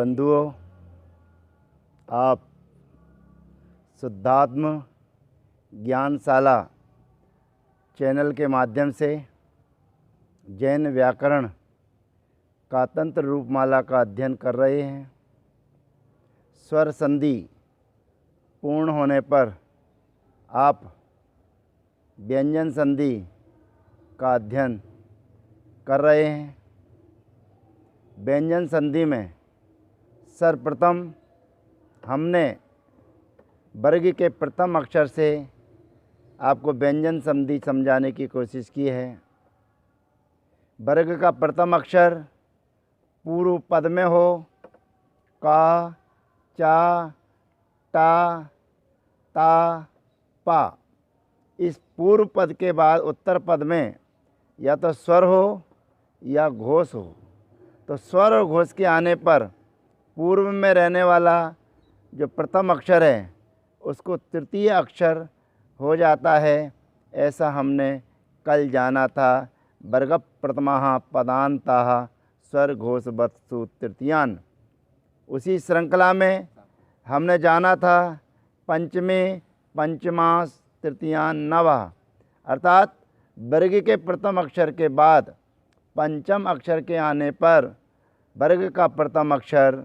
बंधुओं, आप शुद्धात्म ज्ञानशाला चैनल के माध्यम से जैन व्याकरण का तंत्र रूपमाला का अध्ययन कर रहे हैं। स्वर संधि पूर्ण होने पर आप व्यंजन संधि का अध्ययन कर रहे हैं। व्यंजन संधि में सर्वप्रथम हमने वर्ग के प्रथम अक्षर से आपको व्यंजन संधि समझाने की कोशिश की है। वर्ग का प्रथम अक्षर पूर्व पद में हो, का, चा, टा, ता, पा। इस पूर्व पद के बाद उत्तर पद में या तो स्वर हो या घोष हो। तो स्वर और घोष के आने पर पूर्व में रहने वाला जो प्रथम अक्षर है उसको तृतीय अक्षर हो जाता है। ऐसा हमने कल जाना था। वर्ग प्रथमा पदान्ताः स्वर घोष वत्सु तृतीयान। उसी श्रृंखला में हमने जाना था पंचमे पंचमास तृतीयान नवः, अर्थात वर्ग के प्रथम अक्षर के बाद पंचम अक्षर के आने पर वर्ग का प्रथम अक्षर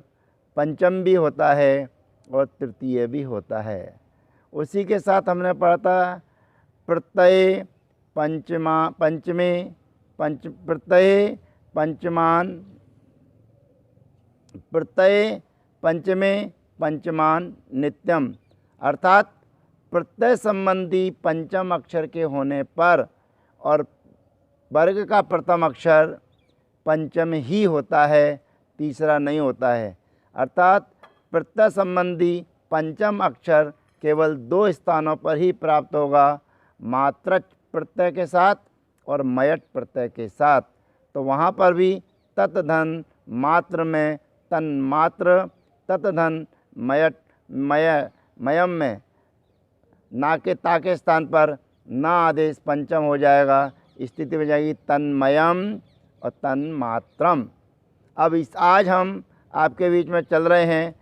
पंचम भी होता है और तृतीय भी होता है। उसी के साथ हमने पढ़ा था प्रत्यय पंचमे प्रत्यय पंचमान, प्रत्यय पंचमे पंचमान नित्यम, अर्थात प्रत्यय संबंधी पंचम अक्षर के होने पर और वर्ग का प्रथम अक्षर पंचम ही होता है, तीसरा नहीं होता है। अर्थात प्रत्यय संबंधी पंचम अक्षर केवल दो स्थानों पर ही प्राप्त होगा, मात्रच प्रत्यय के साथ और मयट प्रत्यय के साथ। तो वहाँ पर भी ततधन मात्र में तन्मात्र, ततधन मयट मयम में ना के ता के स्थान पर ना आदेश पंचम हो जाएगा। स्थिति हो जाएगी तन्मयम और तन्मात्रम। अब आज हम आपके बीच में चल रहे हैं।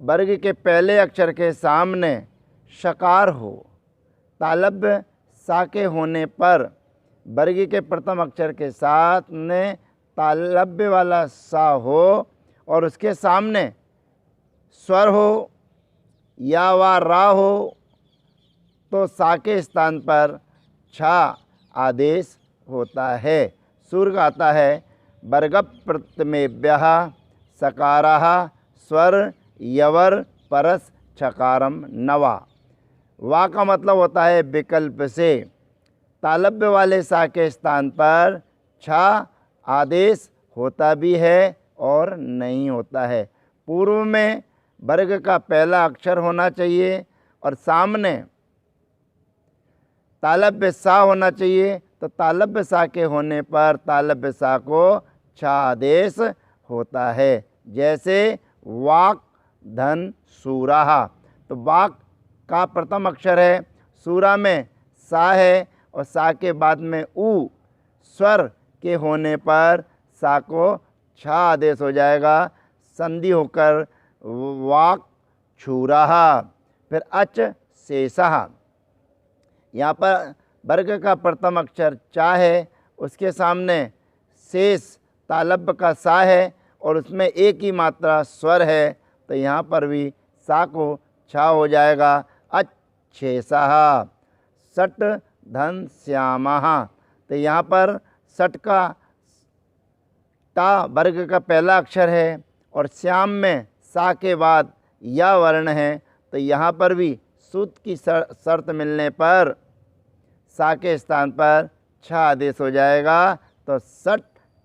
वर्ग के पहले अक्षर के सामने शकार हो, तालव्य सा के होने पर वर्ग के प्रथम अक्षर के साथ में तालव्य वाला सा हो और उसके सामने स्वर हो या वा रा हो तो सा के स्थान पर छा आदेश होता है। सूर्य आता है वर्ग प्रथमेभ्यः सकारः स्वर यवर परस छकारम नवा। वा का मतलब होता है विकल्प से। तालव्य वाले सा के स्थान पर छा आदेश होता भी है और नहीं होता है। पूर्व में वर्ग का पहला अक्षर होना चाहिए और सामने तालव्य सा होना चाहिए। तो तालव्य सा के होने पर तालव्य सा को छा आदेश होता है। जैसे वाक धन सूराहा, तो वाक का प्रथम अक्षर है, सूरा में सा है और सा के बाद में ऊ, स्वर के होने पर सा को छा आदेश हो जाएगा, संधि होकर वाक छूराहा। फिर अच शेषः, यहाँ पर वर्ग का प्रथम अक्षर चा है, उसके सामने शेष तालव्य का सा है और उसमें एक ही मात्रा स्वर है। तो यहाँ पर भी सा को छा हो जाएगा, अच्छेषः। सट धन श्यामः, तो यहाँ पर सट का टा वर्ग का पहला अक्षर है और श्याम में सा के बाद या वर्ण है। तो यहाँ पर भी सूत की शर्त मिलने पर सा के स्थान पर छा आदेश हो जाएगा। तो सट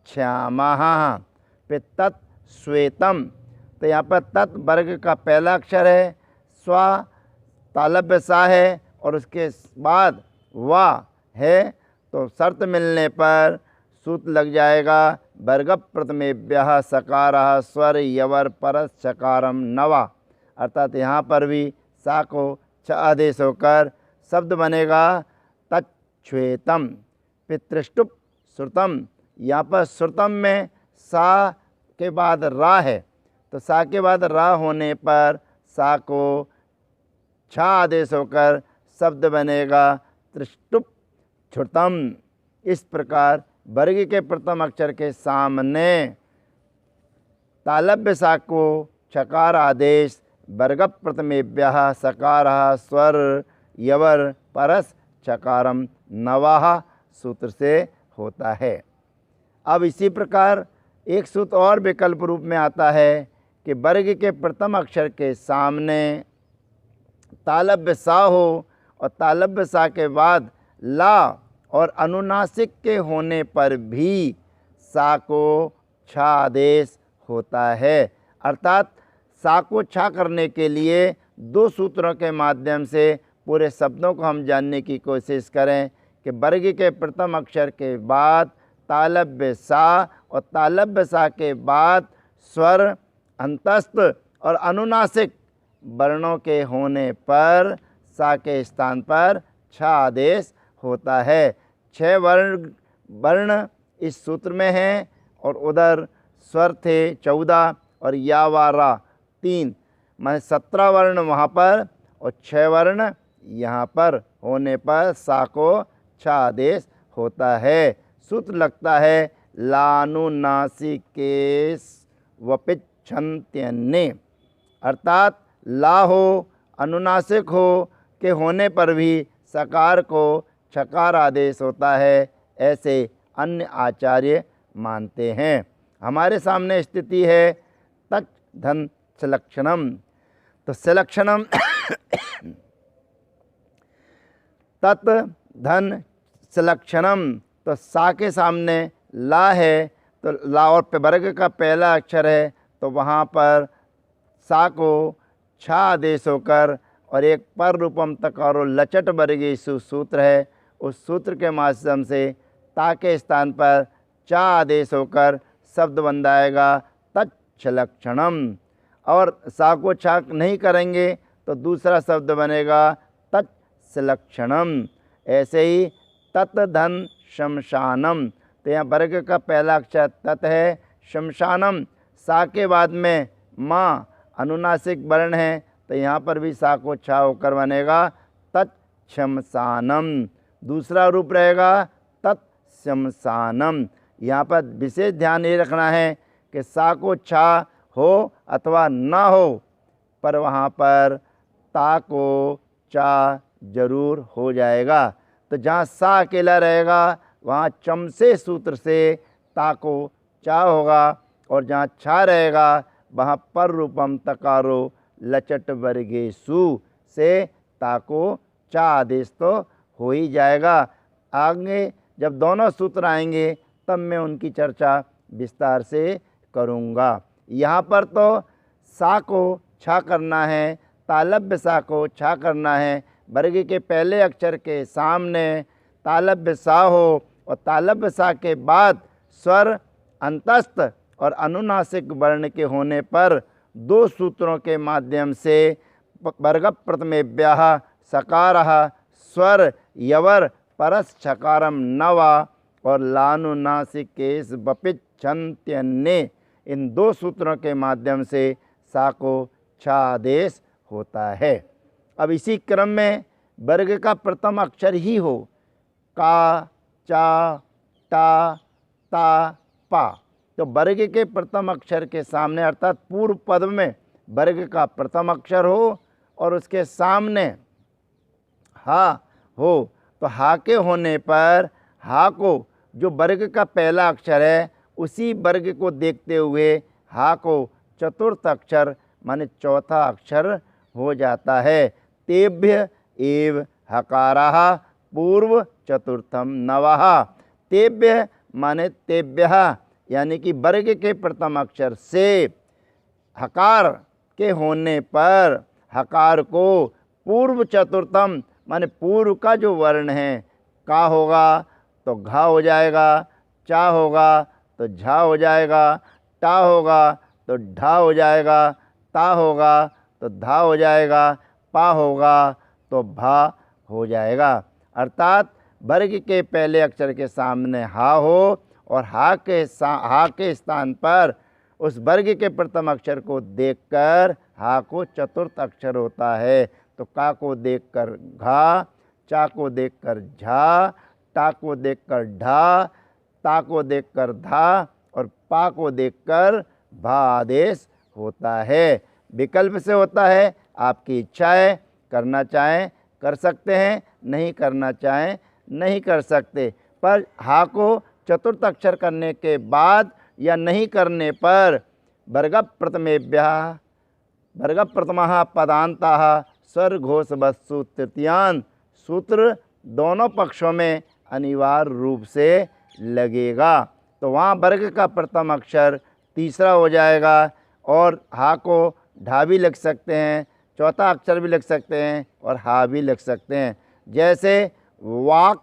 श्यामः। फिर तत् श्वेतम, तो यहाँ पर तत् वर्ग का पहला अक्षर है, स्वा तालव्य सा है और उसके बाद वा है। तो शर्त मिलने पर सूत लग जाएगा वर्ग प्रथमेभ्यः सकारः स्वर यवर परस चकारम नवा, अर्थात यहाँ पर भी सा को छ आदेश होकर शब्द बनेगा तच्छ्वेतम। पितृष्टुप श्रुतम, यहाँ पर श्रुतम में सा के बाद रा है तो सा के बाद रा होने पर सा को छा आदेश होकर शब्द बनेगा त्रिष्टुप छुतम। इस प्रकार वर्ग के प्रथम अक्षर के सामने तालव्य सा को छकार आदेश वर्ग प्रथमेभ्यः सकारः स्वर यवर परस छकारम नवाह सूत्र से होता है। अब इसी प्रकार एक सूत्र और विकल्प रूप में आता है कि वर्ग के प्रथम अक्षर के सामने तालव्य सा हो और तालव्य सा के बाद ला और अनुनासिक के होने पर भी सा को छा आदेश होता है। अर्थात सा को छा करने के लिए दो सूत्रों के माध्यम से पूरे शब्दों को हम जानने की कोशिश करें कि वर्ग के प्रथम अक्षर के बाद तालव्य सा और तालव्य सा के बाद स्वर अंतस्थ और अनुनासिक वर्णों के होने पर सा के स्थान पर छा आदेश होता है। 6 वर्ण इस सूत्र में हैं और उधर स्वर थे 14 और या वा रा 3, मैं 17 वर्ण वहाँ पर और 6 वर्ण यहाँ पर होने पर सा को छा आदेश होता है। सूत्र लगता है लानुनासिकेश वपिच्छन्त्यन्ने, अर्थात ला हो अनुनासिक हो के होने पर भी सकार को छकार आदेश होता है, ऐसे अन्य आचार्य मानते हैं। हमारे सामने स्थिति है तच धन सलक्षणम। तो सलक्षणम तत् धन सलक्षणम, तो सा के सामने ला है तो ला और वर्ग का पहला अक्षर है तो वहाँ पर सा को छा आदेश होकर और एक पर रूपम तकारो लचट वर्गीय सूत्र है, उस सूत्र के माध्यम से ता के स्थान पर चा आदेश होकर शब्द बन जाएगा तत्सलक्षणम। और सा को छा नहीं करेंगे तो दूसरा शब्द बनेगा तत्सलक्षणम। ऐसे ही तत् धन शमशानम, तो यहाँ वर्ग का पहला अक्षर तत् है, शमशानम सा के बाद में माँ अनुनासिक वर्ण है तो यहाँ पर भी सा को छा होकर बनेगा तत्शमसानम। दूसरा रूप रहेगा तत्शमसानम। यहाँ पर विशेष ध्यान ये रखना है कि सा को छा हो अथवा ना हो पर वहाँ पर ता को चा जरूर हो जाएगा। तो जहाँ सा अकेला रहेगा वहाँ चमसे सूत्र से ता को चा होगा और जहाँ छा रहेगा वहाँ पर रूपम तकारो लचट वर्गेशु से ता को चा आदेश तो हो ही जाएगा। आगे जब दोनों सूत्र आएंगे तब मैं उनकी चर्चा विस्तार से करूँगा। यहाँ पर तो सा को छा करना है, तालव्य सा को छा करना है। वर्ग के पहले अक्षर के सामने तालव्य सा हो और तालव्य सा के बाद स्वर अंतस्थ और अनुनासिक वर्ण के होने पर दो सूत्रों के माध्यम से वर्ग प्रथमेभ्यः सकारः स्वर यवर परस छकारम नवा और लानुनासिकेश वपिच्छन्त्यन्ने, इन दो सूत्रों के माध्यम से सा को छा आदेश होता है। अब इसी क्रम में वर्ग का प्रथम अक्षर ही हो, का, चा, टा, ता, पा, तो वर्ग के प्रथम अक्षर के सामने अर्थात पूर्व पद में वर्ग का प्रथम अक्षर हो और उसके सामने हा हो, तो हा के होने पर हा को जो वर्ग का पहला अक्षर है उसी वर्ग को देखते हुए हा को चतुर्थ अक्षर माने चौथा अक्षर हो जाता है। तेभ्य एव हकारः पूर्व चतुर्थम नवः। तेभ्य माने तेभ्यः यानी कि वर्ग के प्रथम अक्षर से हकार के होने पर हकार को पूर्व चतुर्थम माने पूर्व का जो वर्ण है, का होगा तो घा हो जाएगा, चा होगा तो झा हो जाएगा, टा होगा तो ढा हो जाएगा, ता होगा तो धा हो जाएगा, पा होगा तो भा हो जाएगा। अर्थात वर्ग के पहले अक्षर के सामने हा हो और हा के स्थान पर उस वर्ग के प्रथम अक्षर को देखकर हा को चतुर्थ अक्षर होता है। तो का को देखकर घा, चा को देखकर झा, टा को देखकर ढा, ता को देखकर धा और पा को देखकर भा आदेश होता है। विकल्प से होता है, आपकी इच्छा है, करना चाहें कर सकते हैं, नहीं करना चाहें नहीं कर सकते। पर हा को चतुर्थ अक्षर करने के बाद या नहीं करने पर वर्ग प्रथमः पदान्तः स्वरघोष वस्तु तृतीयान सूत्र दोनों पक्षों में अनिवार्य रूप से लगेगा। तो वहाँ वर्ग का प्रथम अक्षर तीसरा हो जाएगा और हा को ढा भी लिख सकते हैं, चौथा अक्षर भी लिख सकते हैं और हा भी लिख सकते हैं। जैसे वाक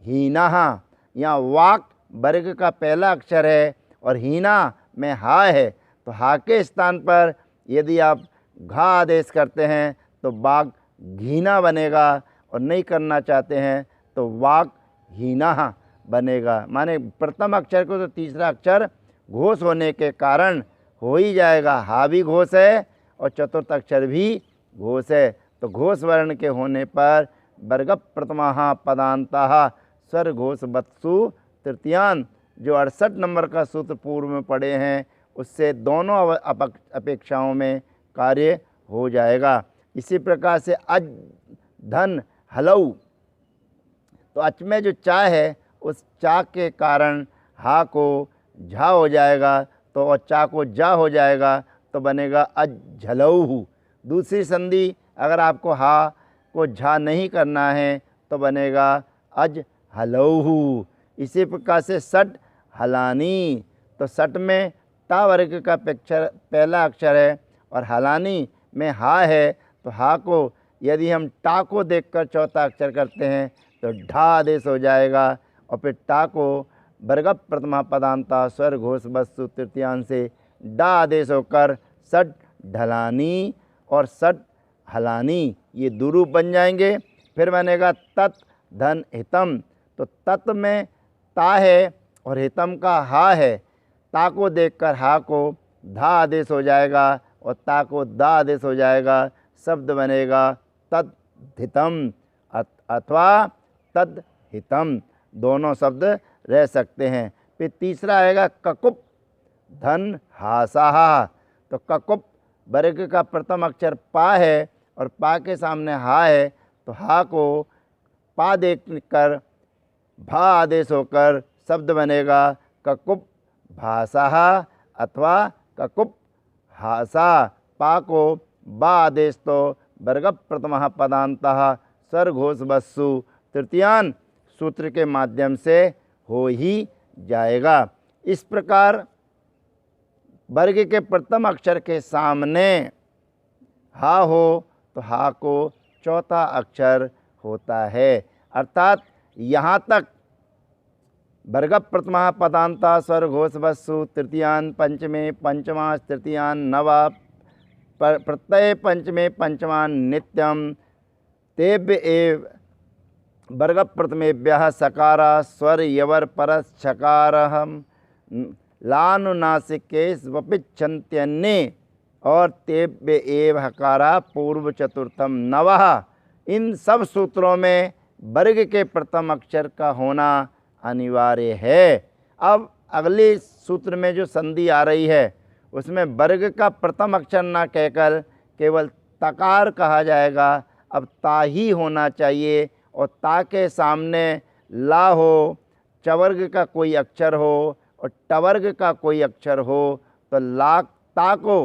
हीना, यहाँ वाक वर्ग का पहला अक्षर है और हीना में हा है, तो हा के स्थान पर यदि आप घा आदेश करते हैं तो बाघ घीना बनेगा और नहीं करना चाहते हैं तो वाक हीना बनेगा। माने प्रथम अक्षर को तो तीसरा अक्षर घोष होने के कारण हो ही जाएगा। हा भी घोष है और चतुर्थ अक्षर भी घोष है। तो घोष वर्ण के होने पर वर्ग प्रथमः पदान्तः स्वर घोष वत्सु तृतीयान, जो 68 नंबर का सूत्र पूर्व में पढ़े हैं उससे दोनों अपेक्षाओं में कार्य हो जाएगा। इसी प्रकार से अज धन हलऊ, तो अच में जो चा है उस चा के कारण हा को झा हो जाएगा, तो और चा को जा हो जाएगा तो बनेगा अज्झलऊ। दूसरी संधि अगर आपको हा को झा नहीं करना है तो बनेगा अज हलऊ। इसी प्रकार से सट हलानी, तो सट में टा वर्ग का पहला अक्षर है और हलानी में हा है, तो हा को यदि हम टा को देखकर चौथा अक्षर करते हैं तो ढा आदेश हो जाएगा और फिर टा को वर्ग प्रथमा पदान्ता स्वर घोष वस्तु तृतीयांश से डा आदेश होकर सट ढलानी और सट हलानी ये दुरूप बन जाएंगे। फिर बनेगा तत् धन हितम, तो तत् में ता है और हितम का हा है, ता को देखकर हा को धा आदेश हो जाएगा और ता को दा आदेश हो जाएगा। शब्द बनेगा तद्धितम अथवा तद्हितम, दोनों शब्द रह सकते हैं। फिर तीसरा आएगा ककुप धन हासाहा, तो ककुप वर्ग का प्रथम अक्षर पा है और पा के सामने हा है, तो हा को पा देखकर भा आदेश होकर शब्द बनेगा ककुप भाषा अथवा ककुप हासा। पा को बा आदेश तो वर्ग प्रथमः पदान्तः स्वर घोष वस्तु तृतीयान सूत्र के माध्यम से हो ही जाएगा। इस प्रकार वर्ग के प्रथम अक्षर के सामने हा हो तो हा को चौथा अक्षर होता है। अर्थात यहाँ तक वर्ग प्रथमा पदान्ता स्वर घोष वस्तु तृतीयान पंचमे पंचमांश तृतीयान नवा प्रत्यय पंचमे पंचमान नित्यम तेभ्य एव वर्ग प्रथमेभ्यः सकारा स्वर यवर परस छकारहम लानुनासिकेश वपिच्छन्त्यन्ये और तेभ्य एव हकारा पूर्व चतुर्थम नवः। इन सब सूत्रों में वर्ग के प्रथम अक्षर का होना अनिवार्य है। अब अगले सूत्र में जो संधि आ रही है उसमें वर्ग का प्रथम अक्षर ना कहकर केवल तकार कहा जाएगा। अब ता ही होना चाहिए और ता के सामने ला हो, चवर्ग का कोई अक्षर हो और टवर्ग का कोई अक्षर हो तो ला ता को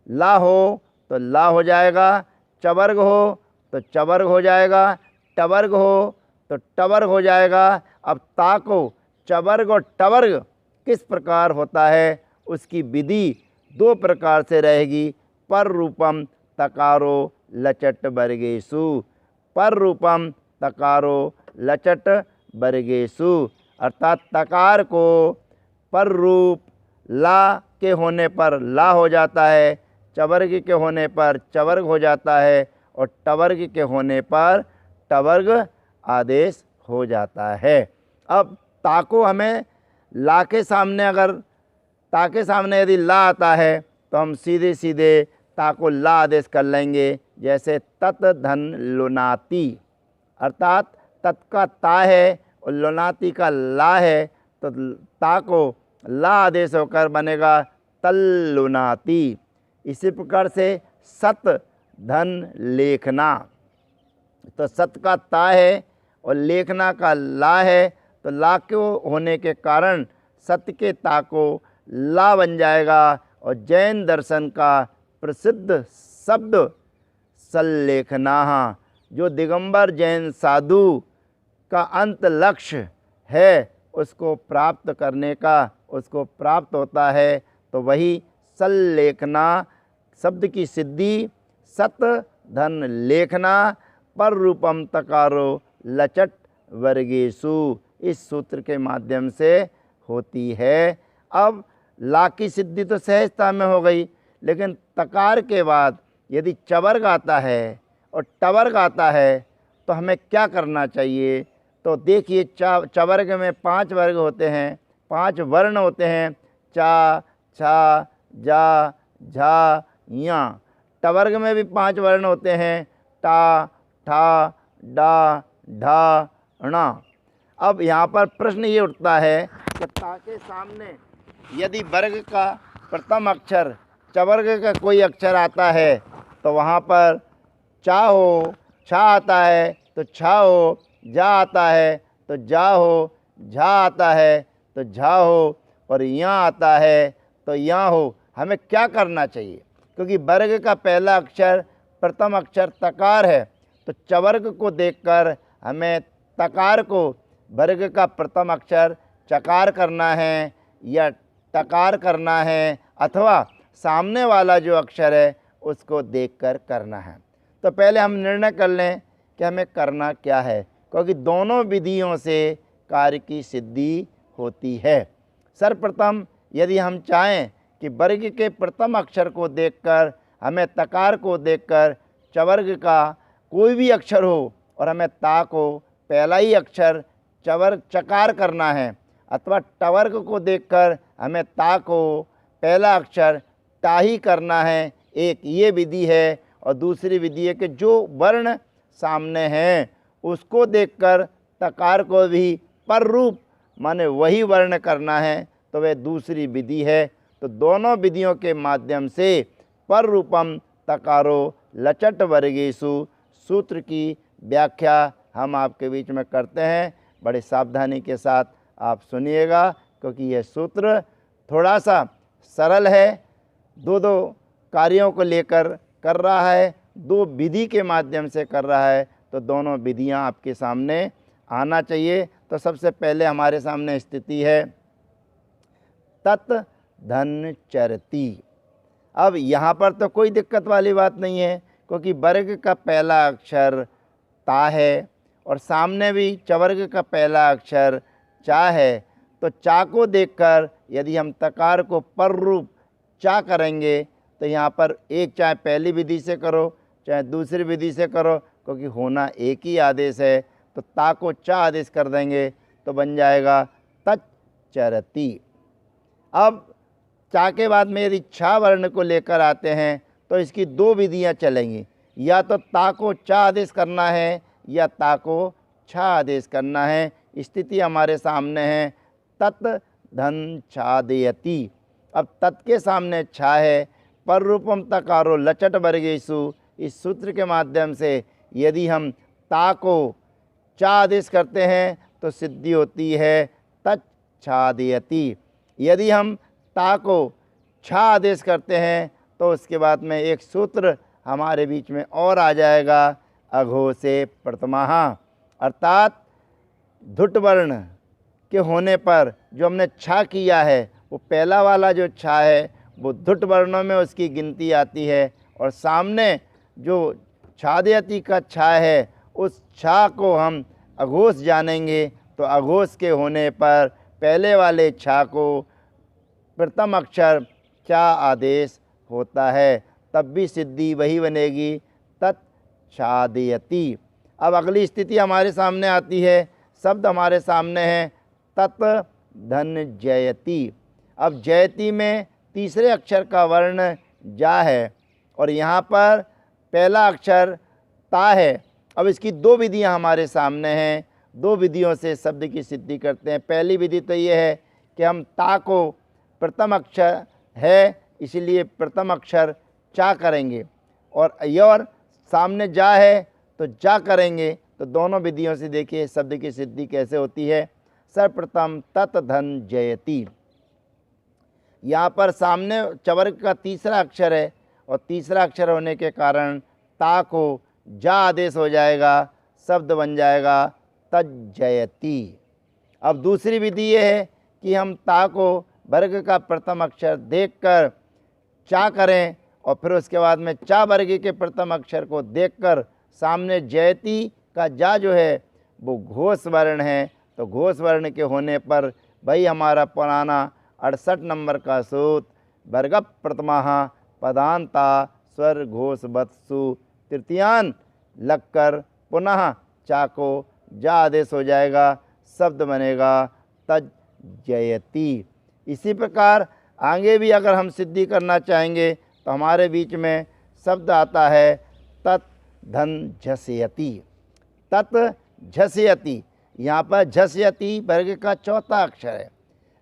ला हो तो ला हो जाएगा, चवर्ग हो तो चवर्ग हो जाएगा, टवर्ग हो तो टवर्ग हो जाएगा। अब ता को चवर्ग और टवर्ग किस प्रकार होता है उसकी विधि दो प्रकार से रहेगी। पर रूपम तकारो लचट वर्गेषु, पर रूपम तकारो लचट वर्गेषु, अर्थात तकार को पर रूप ला के होने पर ला हो जाता है, चवर्ग के होने पर चवर्ग हो जाता है और टवर्ग के होने पर टवर्ग आदेश हो जाता है। अब ता को हमें ला के सामने अगर ता के सामने यदि ला आता है तो हम सीधे सीधे ता को ला आदेश कर लेंगे। जैसे तत् धन लुनाती, अर्थात तत् का ता है और लुनाती का ला है, तो ता को ला आदेश होकर बनेगा तल लुनाती। इसी प्रकार से सत धन लेखना, तो सत का ता है और लेखना का ला है, तो ला के होने के कारण सत्य के ता को ला बन जाएगा। और जैन दर्शन का प्रसिद्ध शब्द सल्लेखनाः, जो दिगंबर जैन साधु का अंत लक्ष्य है उसको प्राप्त करने का, उसको प्राप्त होता है, तो वही सल्लेखना शब्द की सिद्धि सत धन लेखना पर रूपम तकारो लचट वर्गेशु, इस सूत्र के माध्यम से होती है। अब ला की सिद्धि तो सहजता में हो गई, लेकिन तकार के बाद यदि चवर्ग आता है और टवर्ग आता है तो हमें क्या करना चाहिए? तो देखिए, चवर्ग में 5 वर्ग होते हैं, 5 वर्ण होते हैं, चा, छा, जा, झा, या। टवर्ग में भी 5 वर्ण होते हैं, टा, ठा, डा, ढा, णा। अब यहाँ पर प्रश्न ये उठता है कि ता के सामने यदि वर्ग का प्रथम अक्षर चवर्ग का कोई अक्षर आता है तो वहाँ पर चा हो, छा आता है तो छा हो, जा आता है तो जा हो, झा आता है तो झा हो, और यहाँ आता है तो यहाँ हो। हमें क्या करना चाहिए? क्योंकि वर्ग का पहला अक्षर प्रथम अक्षर तकार है, तो चवर्ग को देखकर हमें तकार को वर्ग का प्रथम अक्षर चकार करना है या टकार करना है, अथवा सामने वाला जो अक्षर है उसको देखकर करना है। तो पहले हम निर्णय कर लें कि हमें करना क्या है, क्योंकि दोनों विधियों से कार्य की सिद्धि होती है। सर्वप्रथम यदि हम चाहें कि वर्ग के प्रथम अक्षर को देखकर हमें तकार को देखकर चवर्ग का कोई भी अक्षर हो और हमें ता को पहला ही अक्षर चकार करना है, अथवा टवर्ग को देखकर हमें ता को पहला अक्षर टा ही करना है, एक ये विधि है। और दूसरी विधि है कि जो वर्ण सामने हैं उसको देखकर तकार को भी पर रूप माने वही वर्ण करना है, तो वह दूसरी विधि है। तो दोनों विधियों के माध्यम से पर रूपम तकारो लचट वर्गेशु सूत्र की व्याख्या हम आपके बीच में करते हैं। बड़े सावधानी के साथ आप सुनिएगा, क्योंकि यह सूत्र थोड़ा सा सरल है, दो कार्यों को लेकर कर रहा है, 2 विधि के माध्यम से कर रहा है, तो दोनों विधियां आपके सामने आना चाहिए। तो सबसे पहले हमारे सामने स्थिति है तत् धन चरती। अब यहाँ पर तो कोई दिक्कत वाली बात नहीं है, क्योंकि वर्ग का पहला अक्षर ता है और सामने भी चवर्ग का पहला अक्षर चा है। तो चा को देखकर यदि हम तकार को पर रूप चा करेंगे तो यहाँ पर एक चाहे पहली विधि से करो चाहे दूसरी विधि से करो, क्योंकि होना एक ही आदेश है, तो ता को चा आदेश कर देंगे तो बन जाएगा तत् चरती। अब चा के बाद में यदि छा वर्ण को लेकर आते हैं तो इसकी 2 विधियां चलेंगी, या तो ता को चा आदेश करना है या ता को छा आदेश करना है। स्थिति हमारे सामने है तत् धन छादयति। अब तत् के सामने छा है, पर रूपम तकारो लचट वर्गेशु, इस सूत्र के माध्यम से यदि हम ता को चा आदेश करते हैं तो सिद्धि होती है तत् छादयति। यदि हम ता को छा आदेश करते हैं तो उसके बाद में एक सूत्र हमारे बीच में और आ जाएगा अघो से प्रथमाः, अर्थात धुट वर्ण के होने पर जो हमने छा किया है वो पहला वाला जो छा है वो धुट वर्णों में उसकी गिनती आती है, और सामने जो छादयति का छा है उस छा को हम अघोष जानेंगे। तो अघोष के होने पर पहले वाले छा को प्रथम अक्षर चा आदेश होता है, तब भी सिद्धि वही बनेगी तत् छादयति। अब अगली स्थिति हमारे सामने आती है, शब्द हमारे सामने है तत् धन जयति। अब जयति में तीसरे अक्षर का वर्ण जा है और यहाँ पर पहला अक्षर ता है। अब इसकी दो विधियाँ हमारे सामने हैं, दो विधियों से शब्द की सिद्धि करते हैं। पहली विधि तो ये है कि हम ता को प्रथम अक्षर है इसलिए प्रथम अक्षर चा करेंगे और सामने जा है तो जा करेंगे। तो दोनों विधियों से देखिए शब्द की सिद्धि कैसे होती है। सर्वप्रथम तत् धन जयति, यहाँ पर सामने चवर्ग का तीसरा अक्षर है और तीसरा अक्षर होने के कारण ता को जा आदेश हो जाएगा, शब्द बन जाएगा तज्जयति। अब दूसरी विधि ये है कि हम ता को वर्ग का प्रथम अक्षर देखकर चा करें और फिर उसके बाद में चा वर्ग के प्रथम अक्षर को देखकर सामने जयति का जा जो है वो घोष वर्ण है। तो घोष वर्ण के होने पर भाई हमारा पुराना 68 नंबर का सूत्र वर्ग प्रथमा पदांता स्वर घोष वत्सु तृतीयान लगकर पुनः चा को जा आदेश हो जाएगा, शब्द बनेगा तज जयति। इसी प्रकार आगे भी अगर हम सिद्धि करना चाहेंगे तो हमारे बीच में शब्द आता है तत् धन झस्यति। तत् झस्यति, यहाँ पर झस्यति वर्ग का चौथा अक्षर है।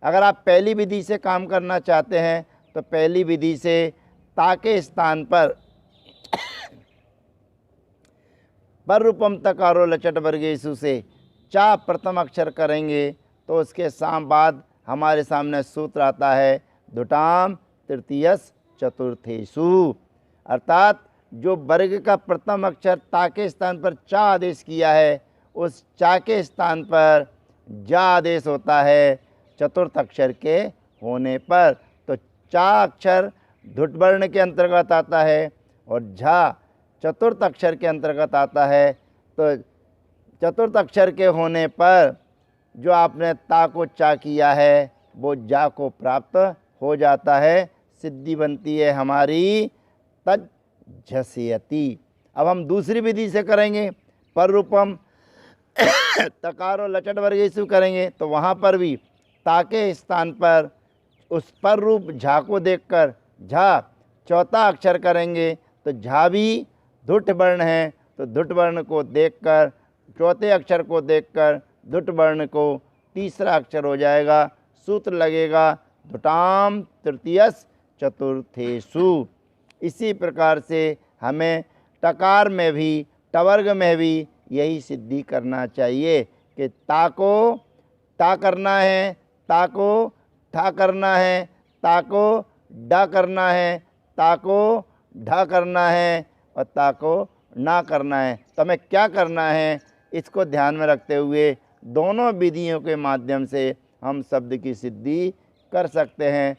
अगर आप पहली विधि से काम करना चाहते हैं तो पहली विधि से ता के स्थान पर पर रूपम तकारो लचट वर्गेशु से चा प्रथम अक्षर करेंगे तो उसके बाद हमारे सामने सूत्र आता है दुटाम तृतीयस चतुर्थेषु, अर्थात जो वर्ग का प्रथम अक्षर ता के स्थान पर चा आदेश किया है उस चा के स्थान पर जा आदेश होता है चतुर्थ अक्षर के होने पर। तो चा अक्षर धुट वर्ण के अंतर्गत आता है और झा चतुर्थ अक्षर के अंतर्गत आता है। तो चतुर्थ अक्षर के होने पर जो आपने ता को चा किया है वो जा को प्राप्त हो जाता है, सिद्धि बनती है हमारी तज झस्यति। अब हम दूसरी विधि से करेंगे, पर रूपम तकारो लचट वर्गेशु करेंगे तो वहाँ पर भी ता के स्थान पर उस पर रूप झा को देखकर झा चौथा अक्षर करेंगे तो झा भी धुट वर्ण है तो धुट वर्ण को देखकर चौथे अक्षर को देखकर धुट वर्ण को तीसरा अक्षर हो जाएगा, सूत्र लगेगा धुटाम तृतीयस चतुर्थेषु। इसी प्रकार से हमें टकार में भी टवर्ग में भी यही सिद्धि करना चाहिए कि ता को ता करना है, ता को ठा करना है, ता को डा करना है, ता को ढा करना है और ता को ना करना है। तो हमें क्या करना है इसको ध्यान में रखते हुए दोनों विधियों के माध्यम से हम शब्द की सिद्धि कर सकते हैं।